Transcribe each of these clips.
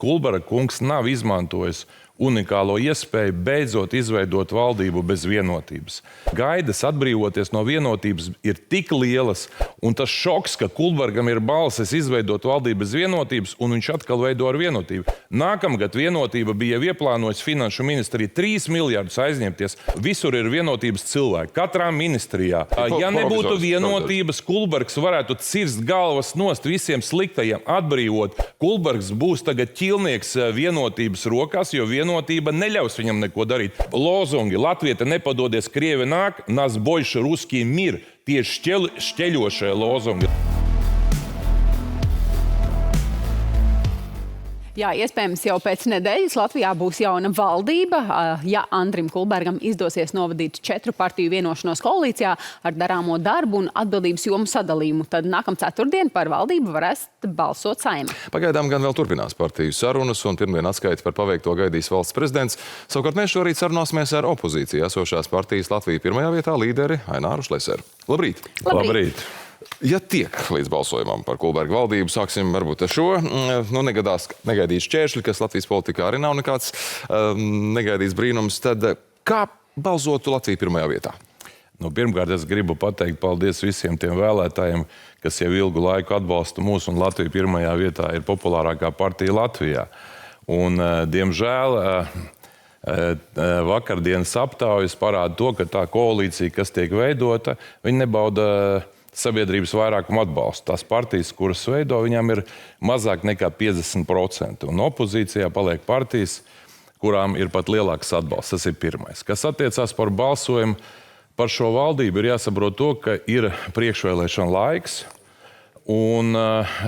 Kulbera kungs nav izmantojis unikālo iespēju beidzot izveidot valdību bez vienotības. Gaidas atbrīvoties no vienotības ir tik lielas, un tas šoks, ka Kulbergam ir balsis izveidot valdību bez vienotības, un viņš atkal veido ar vienotību. Nākamgad vienotība bija ieplānojis finanšu ministrija 3 miljardus aizņemties. Visur ir vienotības cilvēki, katrā ministrijā. Ja nebūtu vienotības, Kulbergs varētu cirst galvas nost visiem sliktajiem, atbrīvot. Kulbergs būs tagad ķilnieks vienotības rokās, jo vienotība neļaus viņam neko darīt. Lozungi Latvieta nepadodies, Krievi nāk, nas boļša ruskī mir. Tieši šķeļošie lozungi. Jā, iespējams, jau pēc nedēļas Latvijā būs jauna valdība. Ja Andrim Kulbergam izdosies novadīt 4 partiju vienošanos koalīcijā ar darāmo darbu un atbildības jomu sadalījumu, tad nākam ceturtdien par valdību varēs balsot Saeima. Pagaidām gan vēl turpinās partiju sarunas un pirmdien atskaiti par paveikto gaidīs valsts prezidents. Savukārt mēs šorīt sarunāsimies ar opozīciju esošās partijas Latvija pirmajā vietā līderi Aināru Šleseru. Labrīt! Labrīt! Ja tiek līdz balsojumam par Kulberga valdību, sāksim varbūt ar šo. Negaidīt šķēršļi, kas Latvijas politikā arī nav nekāds negaidīts brīnums. Tad kā balsotu Latvija pirmajā vietā? Pirmkārt, es gribu pateikt paldies visiem tiem vēlētājiem, kas jau ilgu laiku atbalsta mūs, un Latvija pirmajā vietā ir populārākā partija Latvijā. Un, diemžēl, vakardienas aptaujas parāda to, ka tā koalīcija, kas tiek veidota, viņi nebauda sabiedrības vairākumu atbalstu. Tās partijas, kuras veido, viņām ir mazāk nekā 50%. Un opozīcijā paliek partijas, kurām ir pat lielāks atbalsts. Tas ir pirmais. Kas attiecās par balsojumu par šo valdību, ir jāsaprot to, ka ir priekšvēlēšana laiks un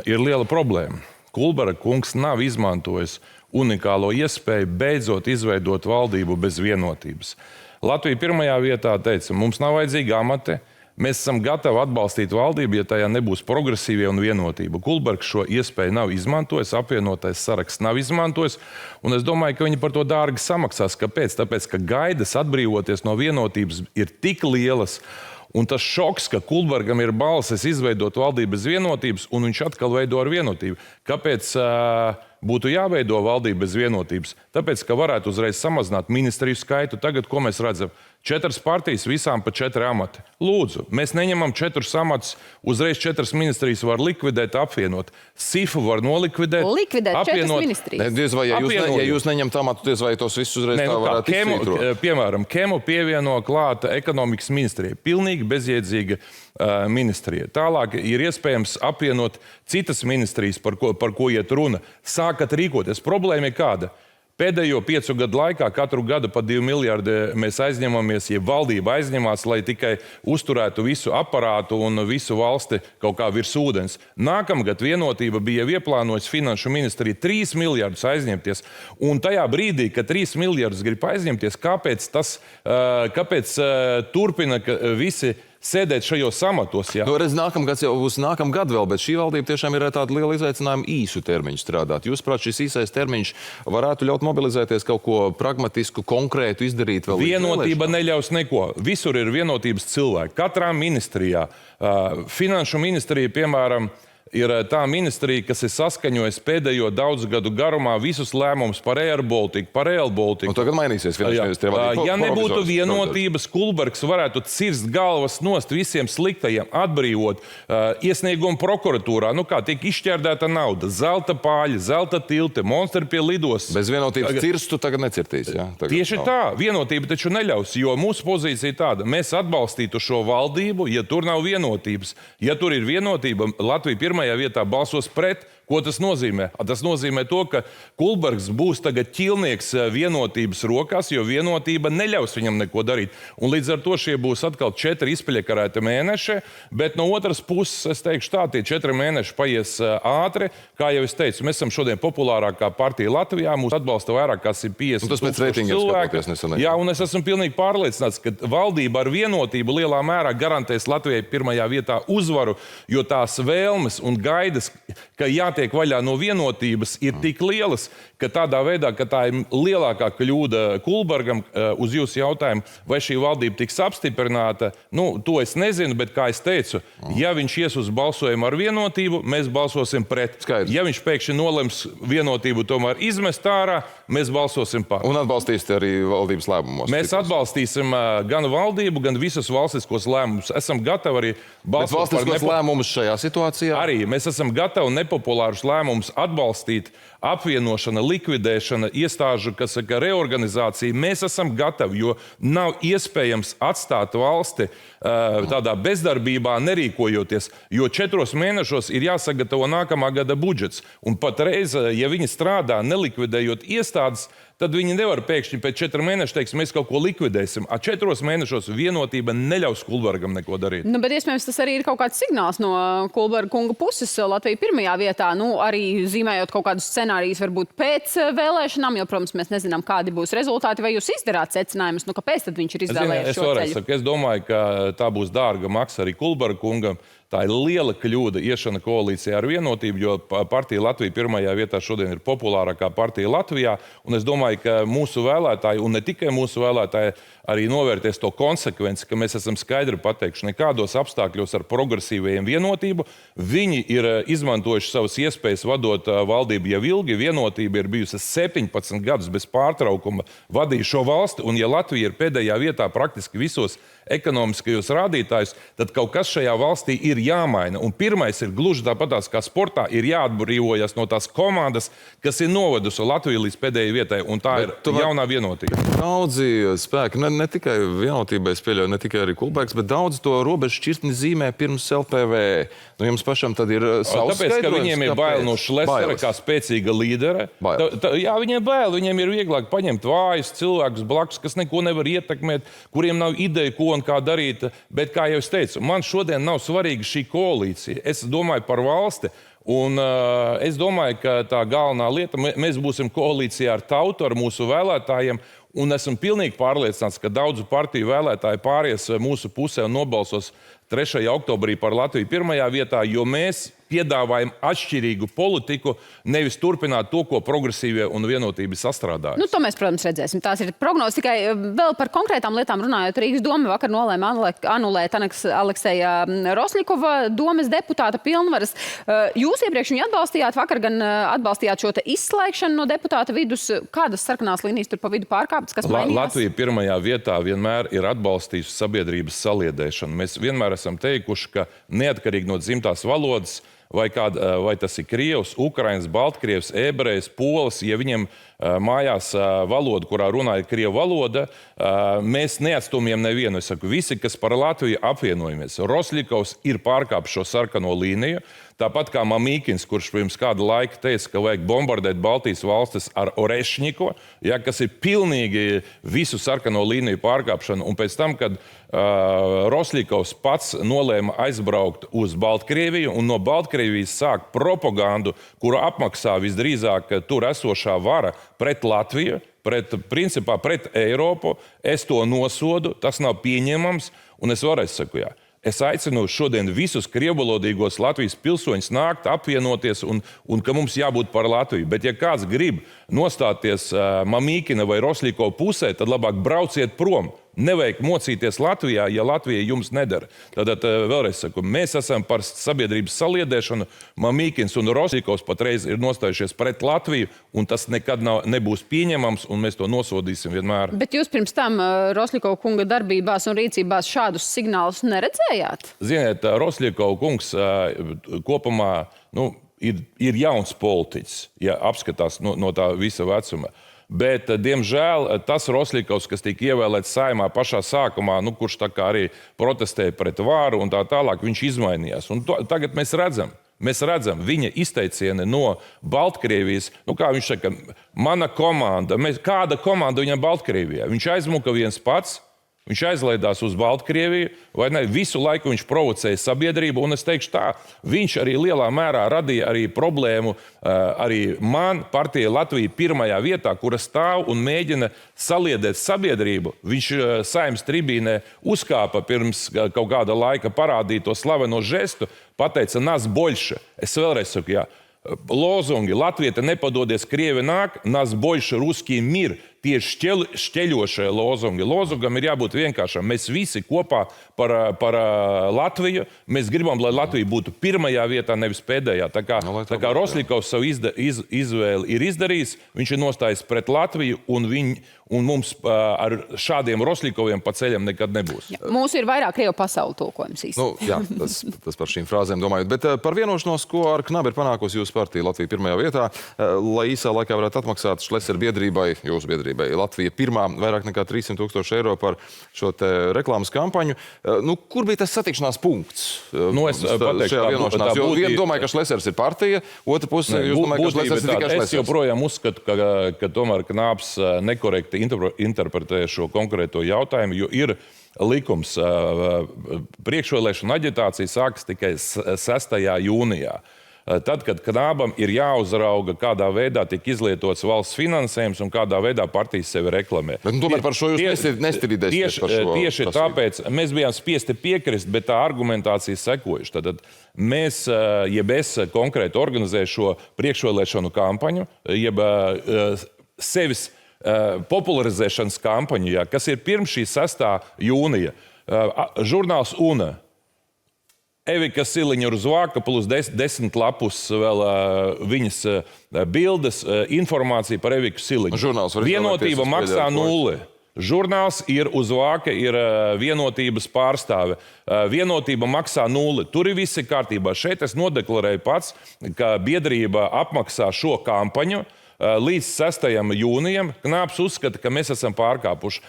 ir liela problēma. Kulbera kungs nav izmantojis unikālo iespēju beidzot izveidot valdību bez vienotības. Latvija pirmajā vietā teica, mums nav vajadzīgi amati, mēs esam gatavi atbalstīt valdību, ja tajā nebūs progresīvie un vienotība. Kulbergs šo iespēju nav izmantojis, apvienotais saraksts nav izmantojis, un es domāju, ka viņi par to dārgi samaksās. Kāpēc? Tāpēc, ka gaidas atbrīvoties no vienotības ir tik lielas, un tas šoks, ka Kulbergam ir balsis izveidot valdību bez vienotības, un viņš atkal veido ar vienotību. Kāpēc būtu jāveido valdība bez vienotības? Tāpēc, ka varētu uzreiz samazināt ministriju skaitu. Tagad, ko mēs redzam? 4 partijas, visām pa 4 amati. Lūdzu, mēs neņemam 4 amatus, uzreiz 4 ministrijas var likvidēt, apvienot. SIFu var nolikvidēt, likvidēt apvienot. 4 ministrijas. Diez vai, ja jūs neņemt amatu, diez vai tos visus uzreiz tā varētu izsvītrot? Piemēram, Kemu pievieno klāta ekonomikas ministrijai. Pilnīgi bezjēdzīga ministrija. Tālāk ir iespējams apvienot citas ministrijas, par ko iet runa. Sākat rīkoties. Problēma ir kāda? Pēdējo 5 gadu laikā katru gadu pa 2 miljardi mēs aizņemamies, ja valdība aizņemās, lai tikai uzturētu visu aparātu un visu valsti kaut kā virs ūdens. Nākamgad vienotība bija ieplānojis finanšu ministrija 3 miljardus aizņemties. Un tajā brīdī, kad 3 miljardus grib aizņemties, kāpēc turpina visi sēdēt šajos amatos? Jā. Redz, nākamgads jau būs nākamgad vēl, bet šī valdība tiešām ir tāda liela izaicinājuma īsu termiņu strādāt. Jūs, prāt, šis īsais termiņš varētu ļaut mobilizēties kaut ko pragmatisku, konkrētu izdarīt vēl? Vienotība neļaus neko. Visur ir vienotības cilvēki. Katrā ministrijā. Finanšu ministrija, piemēram, ir tā ministrija, kas ir saskaņojis pēdējo daudzu gadu garumā visus lēmumus par Air Baltic, par Rail Baltic. Un tagad mainīsies Ja nebūtu vienotības, Kulbergs varētu cirst galvas nost visiem sliktajiem, atbrīvot iesniegumu prokuratūrā. Kā tiek izšķērdēta nauda, zelta pāļi, zelta tilti, monstri pie lidostas. Bez vienotības cirstu tagad necirtīs, jā? Tieši tā, vienotība taču neļaus, jo mūsu pozīcija ir tāda. Mēs atbalstītu šo valdību, ja tur nav vienotības. Ja tur ir vienotība, Latvija pirmajā vietā balsos pret. Ko tas nozīmē? Tas nozīmē to, ka Kulbergs būs tagad ķilnieks vienotības rokās, jo vienotība neļaus viņam neko darīt. Un līdz ar to šie būs atkal 4 izpļakarēti mēneši, bet no otras puses, es teikšu tā, tie 4 mēneši paies ātri. Kā jau es teicu, mēs esam šodien populārākā partija Latvijā, mūs atbalsta vairāk kā 150 000 cilvēku. Jā, un es esmu pilnīgi pārliecināts, ka valdība ar vienotību lielā mērā garantēs Latvijai pirmajā vietā uzvaru, jo tās vēlmes un gaidas, ka jātiek vaļā no vienotības, ir tik lielas, ka tādā veidā, ka tā ir lielākā kļūda Kulbergam uz jūsu jautājumu, vai šī valdība tiks apstiprināta, to es nezinu, bet, kā es teicu, ja viņš ies uz balsojumu ar vienotību, mēs balsosim pret. Skaidrs. Ja viņš pēkšņi nolems vienotību tomēr izmest ārā, mēs balsosim par. Un atbalstīsiet arī valdības lēmumos? Mēs atbalstīsim gan valdību, gan visus valstiskos lēmumus. Esam gatavi arī balsot par valstiskos lēmumus šajā situācijā? Arī mēs esam gatavi nepopulārus lēmumus atbalstīt, apvienošana, likvidēšana, iestāžu, kas saka, reorganizācija. Mēs esam gatavi, jo nav iespējams atstāt valsti tādā bezdarbībā, nerīkojoties, jo 4 mēnešos ir jāsagatavo nākamā gada budžets. Un patreiz, ja viņi strādā, nelikvidējot iestādes, tad viņi nevar pēkšņi pēc 4 mēnešiem teikt, mēs kaut ko likvidēsim. 4 mēnešos vienotība neļaus Kulbergam neko darīt. Bet iespējams tas arī ir kaut kāds signāls no Kulberga kunga puses. Latvija pirmajā vietā, arī zīmējot kaut kādus scenārijus varbūt pēc vēlēšanām, jo, protams, mēs nezinām, kādi būs rezultāti, vai jūs izdarāt secinājumus, kāpēc tad viņš ir izvēlējies šo ceļu? Es domāju, ka tā būs dārga maksa arī Kulberga kungam. Tā ir liela kļūda iešana koalīcijā ar vienotību, jo partija Latvija pirmajā vietā šodien ir populārākā partija Latvijā. Un es domāju, ka mūsu vēlētāji, un ne tikai mūsu vēlētāji, arī novērties to konsekvenci, ka mēs esam skaidri pateikuši, nekādos apstākļos ar progresīvajiem vienotību. Viņi ir izmantojuši savas iespējas vadot valdību jau ilgi. Vienotība ir bijusi 17 gadus bez pārtraukuma vadīja šo valsti, un ja Latvija ir pēdējā vietā praktiski visos ekonomiskajos rādītājus, tad kaut kas šajā valstī ir jāmaina. Un pirmais ir gluži tāpatās kā sportā, ir jāatbrīvojas no tās komandas, kas ir novedusi Latviju līdz pēdējai vietai, un tā ir jaunā vienotība. Daudzi spēki, ne tikai vienotībai spēļoja, ne tikai arī Kulbergs, bet daudz to robežu šķirtni zīmē pirms LPV. Jums pašam tad ir savs Tāpēc, ka skaidrojums, viņiem ir bail no Šlesera kā spēcīga līdera. Jā, viņiem bail, viņiem ir vieglāk paņemt vājus cilvēkus blakus, kas neko nevar ietekmēt, kuriem nav ideja, ko un kā darīt. Bet, kā jau es teicu, man šodien nav svarīga šī koalīcija. Es domāju par valsti. Un es domāju, ka tā galvenā lieta, mēs būsim koalīcijā ar tautu, ar mūsu vēlētājiem. Un esmu pilnīgi pārliecināts, ka daudzu partiju vēlētāji pāries mūsu pusē un nobalsos 3. oktobrī par Latviju pirmajā vietā, jo mēs piedāvājam atšķirīgu politiku, nevis turpināt to, ko progresīvie un vienotība sastrādājas. To mēs, protams, redzēsim. Tās ir prognozes. Tikai vēl par konkrētām lietām runājot. Rīgas doma vakar nolēma anulēt Alekseja Rosļikova domes deputāta pilnvaras. Jūs iepriekš viņu atbalstījāt, vakar gan atbalstījāt šo izslēgšanu no deputāta vidus. Kādas sarkanās līnijas tur pa vidu pārkāptas, kas mainījās? Latvija pirmajā vietā vienmēr ir atbalstījusi sabiedrības saliedēšanu. Mēs vienmēr esam teikuši, ka neatkarīgi no dzimtās valodas, vai tas ir Krievs, Ukrainas, Baltkrievs, ebrejs, Polis, ja viņiem mājās valoda, kurā runāja Krievu valoda, mēs neatstumjam nevienu. Es saku, visi, kas par Latviju apvienojamies. Rosļikovs ir pārkāpis šo sarkano līniju. Tāpat kā Mamīkins, kurš pirms kāda laika teica, ka vajag bombardēt Baltijas valstis ar Orešņiko, kas ir pilnīgi visu sarkano līniju pārkāpšana. Un pēc tam, kad Rosļikovs pats nolēma aizbraukt uz Baltkrieviju un no Baltkrievijas sāk propagandu, kuru apmaksā visdrīzāk tur esošā vara pret Latviju, principā pret Eiropu, es to nosodu, tas nav pieņemams, un es varēju saku, Es aicinu šodien visus krievvalodīgos Latvijas pilsoņus nākt, apvienoties un ka mums jābūt par Latviju. Bet ja kāds grib nostāties Mamīkina vai Rosļikova pusē, tad labāk brauciet prom. Nevajag mocīties Latvijā, ja Latvija jums nedara. Tad vēlreiz saku, mēs esam par sabiedrības saliedēšanu. Mamīkins un Rosļikovs patreiz ir nostājušies pret Latviju, un tas nekad nebūs pieņemams, un mēs to nosodīsim vienmēr. Bet jūs pirms tam Rosļikova kunga darbībās un rīcībās šādus signālus neredzējāt? Ziniet, Rosļikova kungs kopumā ir jauns politiķis, ja apskatās no tā visa vecuma. Bet, diemžēl, tas Rosļikovs, kas tika ievēlēts Saeimā pašā sākumā, kurš tā kā arī protestēja pret vāru un tā tālāk, viņš izmainījās. Un tagad mēs redzam viņa izteicieni no Baltkrievijas, kā viņš saka, mana komanda, kāda komanda viņam Baltkrievijā? Viņš aizmuka viens pats. Viņš aizlaidās uz Baltkrieviju, vai ne? Visu laiku viņš provocēja sabiedrību, un es teikšu tā, viņš arī lielā mērā radīja arī problēmu arī man, partija Latvija pirmajā vietā, kura stāv un mēģina saliedēt sabiedrību. Viņš Saeimas tribīnē uzkāpa pirms kaut kāda laika parādīt to slaveno žestu, pateica nas boļša. Es vēlreiz saku, lozungi Latvija nepadodies, Krievi nāk, nas boiša ruskī mir. Tieši šķeļošie lozungi. Lozungam ir jābūt vienkāršam. Mēs visi kopā par Latviju. Mēs gribam, lai Latvija būtu pirmajā vietā, nevis pēdējā. Tā kā Rosļikovs savu izvēli ir izdarījis, viņš ir nostājis pret Latviju, un mums ar šādiem Rosļikoviem pa ceļam nekad nebūs. Mūsu ir vairāk Krievu pasauli tulkojums īsti. Jā, tas par šīm frāzēm domājot. Bet par vienošanos, ko ar Knabi ir panākusi jūsu partija Latvija pirmajā vietā, lai īsā laikā varētu atmaksāt Šlesera biedrībai, jūsu biedrībai, Latvija pirmā vairāk nekā 300 000 eiro par šo te reklāmas kampaņu. Kur bija tas satikšanās punkts? Es pateikšu, šajā vienošanās? Jo viena domāja, ka Šlesers ir partija, otra puse jūs domāja, ka Šlesers ir tikai Šlesers. Es joprojām uzskatu, ka tomēr Knāps nekorekti interpretē šo konkrēto jautājumu, jo ir likums. Priekšvēlēšana aģitācija sākas tikai 6. jūnijā. Tad, kad Knābam ir jāuzrauga, kādā veidā tiek izlietots valsts finansējums un kādā veidā partijas sevi reklamē. Bet tomēr par šo jūs nestrīdēsieties par šo. Tieši tāpēc mēs bijām spiesti piekrist, bet tā argumentācija sekojuši. Tad mēs, jeb es konkrēti organizēju šo priekšvēlēšanu kampaņu, jeb sevis popularizēšanas kampaņu, kas ir pirms šī 6. jūnija. Žurnāls UNA. Evika Siliņa uz vāka, plus 10 lapus vēl viņas bildes, informācija par Eviku Siliņu. Vienotība maksā 0. Žurnāls ir uz vāka, ir vienotības pārstāve. Vienotība maksā 0. Tur ir visi kārtībā. Šeit es nodeklarēju pats, ka biedrība apmaksā šo kampaņu līdz 6. jūnijam. Knāps uzskata, ka mēs esam pārkāpuši.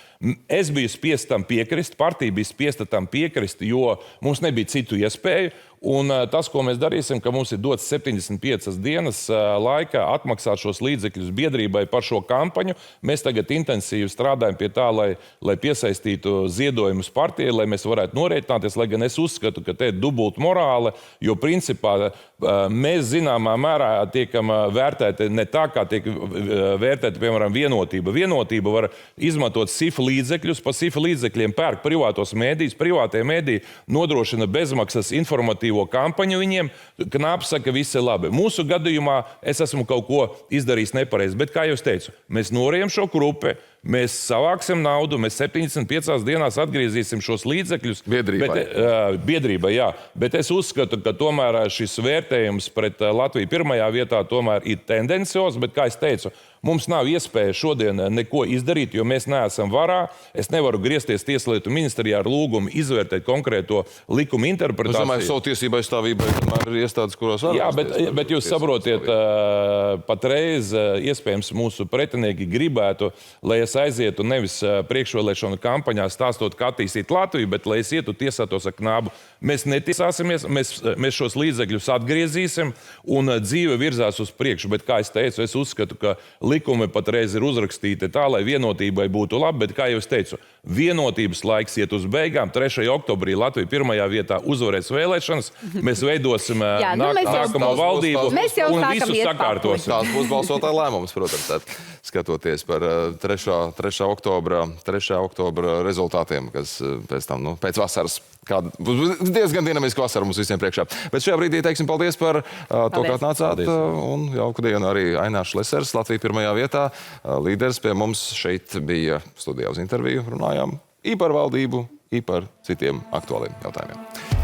Es biju spiests tam piekrist, partija bija spiesta tam piekrist, jo mums nebija citu iespēju. Un tas, ko mēs darīsim, ka mums ir dots 75 dienas laikā atmaksāt šos līdzekļus biedrībai par šo kampaņu. Mēs tagad intensīvi strādājam pie tā, lai piesaistītu ziedojumus partijai, lai mēs varētu norēķināties, lai gan es uzskatu, ka te ir dubult morāle, jo principā mēs zināmā mērā tiekam vērtēti ne tā, kā tiek vērtēti, piemēram, vienotība. Vienotība var izmantot SIFA līdzekļus, pa SIFA līdzekļiem pērk privātos mēdījus, privātie mēdīji nodrošina bezmaksas informatīvo kampaņu viņiem. Knāps saka, viss ir labi. Mūsu gadījumā es esmu kaut ko izdarījis nepareizi, bet, kā jau es teicu, mēs norējam šo grupu, mēs savāksim naudu, mēs 75 dienās atgriezīsim šos līdzekļus. Biedrībai, jā. Bet es uzskatu, ka tomēr šis vērtējums pret Latviju pirmajā vietā tomēr ir tendencios, bet, kā es teicu, mums nav iespēja šodien neko izdarīt, jo mēs neesam varā. Es nevaru griezties Tieslietu ministrijā ar lūgumu izvērtēt konkrēto likuma interpretāciju. Es domāju, savu tiesību aizstāvībai tomēr ir iestādes, kurās var. Jā, bet jūs saprotiet, patreiz iespējams mūsu pretinieki gribētu, lai es aizietu nevis priekšvēlēšanu kampaņā stāstot, kā attīstīt Latviju, bet lai es ietu tiesātos ar Knabu. Mēs netiesāsimies, mēs šos līdzekļus atgriezīsim un dzīve virzās uz priekšu. Bet, kā es teicu, es uzskatu, ka likumi patreiz ir uzrakstīti tā, lai vienotībai būtu labi, bet, kā jau es teicu, vienotības laiks iet uz beigām. 3. oktobrī Latvija pirmajā vietā uzvarēs vēlēšanas. Mēs veidosim nākamo valdību un visu sakārtosim. Tās būs balsotāja lēmums, protams, skatoties par 3. oktobra rezultātiem, kas pēc tam, pēc vasaras, būs diezgan dinamiska vasara mums visiem priekšā. Bet šajā brīdī teiksim paldies par to, kā atnācāt. Un jauku dienu arī Ainārs Šlesers, Latvija pirmajā vietā. Līderis pie mums šeit bija studijā uz interviju. Runājām i par valdību, i par citiem aktuāliem jautājumiem.